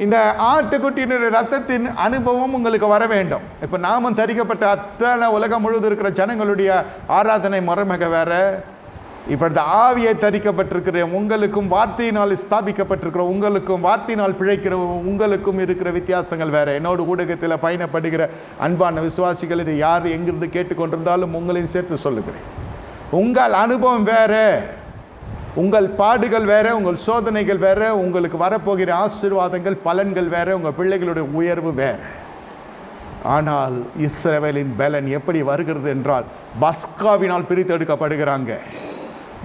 இந்த ஆட்டுக்குட்டியினுடைய ரத்தத்தின் அனுபவம் உங்களுக்கு வர வேண்டும். இப்போ நாமும் தரிக்கப்பட்ட அத்தனை உலகம் முழுவதும் இருக்கிற ஜனங்களுடைய ஆராதனை முறைமிக வேற. இப்போ இந்த ஆவியை தரிக்கப்பட்டிருக்கிற உங்களுக்கும் வார்த்தையினால் ஸ்தாபிக்கப்பட்டிருக்கிற உங்களுக்கும் வார்த்தையினால் பிழைக்கிற உங்களுக்கும் இருக்கிற வித்தியாசங்கள் வேற. என்னோட ஊடகத்தில் பயணப்படுகிற அன்பான விசுவாசிகள், இதை யார் எங்கிருந்து கேட்டுக்கொண்டிருந்தாலும் உங்களையும் சேர்த்து சொல்லுகிறேன். உங்கள் அனுபவம் வேற, உங்கள் பாடுகள் வேற, உங்கள் சோதனைகள் வேற, உங்களுக்கு வரப்போகிற ஆசீர்வாதங்கள் பலன்கள் வேற, உங்கள் பிள்ளைகளுடைய உயர்வு வேற. ஆனால் இஸ்ரவேலின் பலன் எப்படி வருகிறது என்றால் பஸ்காவினால் பிரித்தெடுக்கப்படுகிறாங்க.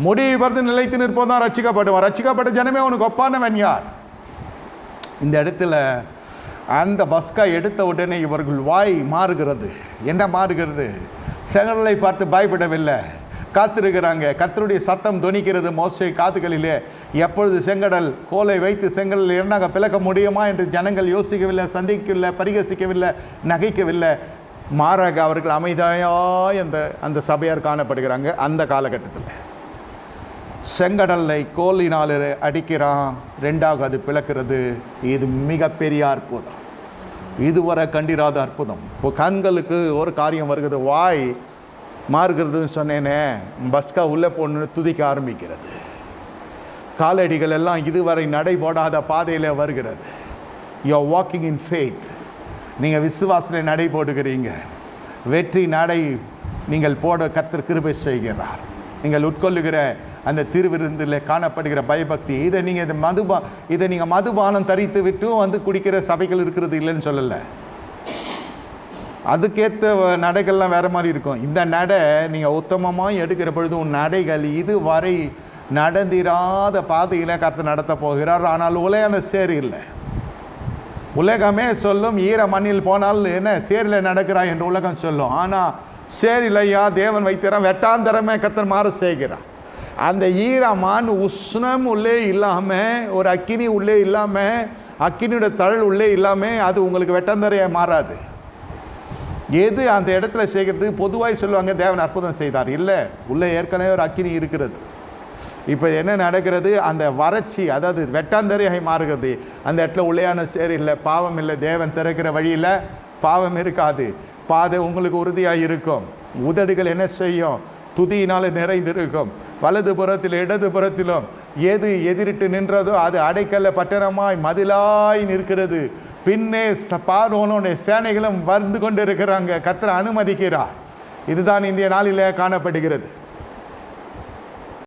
முடிவு பார்த்து நிலைத்து நிற்போம் தான் ரட்சிக்கப்படுவான். ரட்சிக்கப்பட்ட ஜனமே உனக்கு ஒப்பானவன் யார்? இந்த இடத்துல அந்த பஸ்கா எடுத்த உடனே இவர்கள் வாய் மாறுகிறது. என்ன மாறுகிறது? செங்கடலை பார்த்து பயப்படவில்லை, காத்திருக்கிறாங்க. கர்த்தருடைய சத்தம் தொனிக்கிறது மோசே காதுகளிலே. எப்பொழுது செங்கடல் கோலை வைத்து செங்கடல் இரண்டாக பிளக்க முடியுமா என்று ஜனங்கள் யோசிக்கவில்லை, சந்திக்கவில்லை, பரிகசிக்கவில்லை, நகைக்கவில்லை. மாறாக அவர்கள் அமைதியாய் அந்த சபையார் காணப்படுகிறாங்க. அந்த காலகட்டத்தில் செங்கடலை கோலினால் அடிக்கிறான், ரெண்டாக அது பிளக்கிறது. இது மிகப்பெரிய அற்புதம், இதுவரை கண்டிராத அற்புதம். இப்போ கண்களுக்கு ஒரு காரியம் வருகிறது, வாய் மாறுகிறதுன்னு சொன்னேனே, பஸ்கா உள்ளே போன்னு துதிக்க ஆரம்பிக்கிறது. காலடிகள் எல்லாம் இதுவரை நடைபோடாத பாதையில் வருகிறது. You are walking in faith. நீங்கள் விசுவாசத்தில் நடை போடுகிறீங்க. வெற்றி நடை நீங்கள் போட கர்த்தர் கிருபை செய்கிறார். நீங்கள் உட்கொள்ளுகிற அந்த திருவிருந்தில் காணப்படுகிற பயபக்தி, இதை நீங்கள் மதுபானம் தரித்து விட்டு குடிக்கிற சபைகள் இருக்கிறது இல்லைன்னு சொல்லலை. அதுக்கேற்ற நடைகள்லாம் வேறு மாதிரி இருக்கும். இந்த நடை நீங்கள் உத்தமமாக எடுக்கிற பொழுது உன் நடைகள் இதுவரை நடந்திராத பாதையில் கர்த்தர் நடத்த போகிறார். ஆனால் உலகான சேர் இல்லை. உலகமே சொல்லும் ஈர மண்ணில் போனால் என்ன சேரில் நடக்கிறாய் என்று உலகம் சொல்லும். ஆனால் சேர் இல்லையா, தேவன் வைத்திரான் வெட்டாந்தரமே கர்த்தர் மாற செய்கிறார். அந்த ஈரமான உஷ்ணம் உள்ளே இல்லாமல், ஒரு அக்கினி உள்ளே இல்லாமல், அக்கினியோட தழல் உள்ளே இல்லாமல் அது உங்களுக்கு வெட்டாந்தரையாக மாறாது. எது அந்த இடத்துல செய்கிறதுக்கு பொதுவாக சொல்லுவாங்க தேவன் அற்புதம் செய்தார். இல்லை, உள்ளே ஏற்கனவே ஒரு அக்கினி இருக்கிறது. இப்போ என்ன நடக்கிறது? அந்த வறட்சி, அதாவது வெட்டாந்தரையாக மாறுகிறது. அந்த இடத்துல உள்ளேயான சேர் இல்லை, பாவம் இல்லை. தேவன் திறக்கிற வழியில் பாவம் இருக்காது. பாதை உங்களுக்கு உறுதியாக இருக்கும். உதடுகள் என்ன செய்யும்? துதியினால் நிறைந்திருக்கும். வலது புறத்தில் இடது புறத்திலும் எது எதிரிட்டு நின்றதோ அது அடைக்கல பட்டணமாய் மதிலாய் நிற்கிறது. பின்னே பார்வோனுடைய சேனைகளும் வந்து கொண்டு இருக்கிறாங்க. கர்த்தர் அனுமதிக்கிறார். இதுதான் இந்திய நாளிலே காணப்படுகிறது.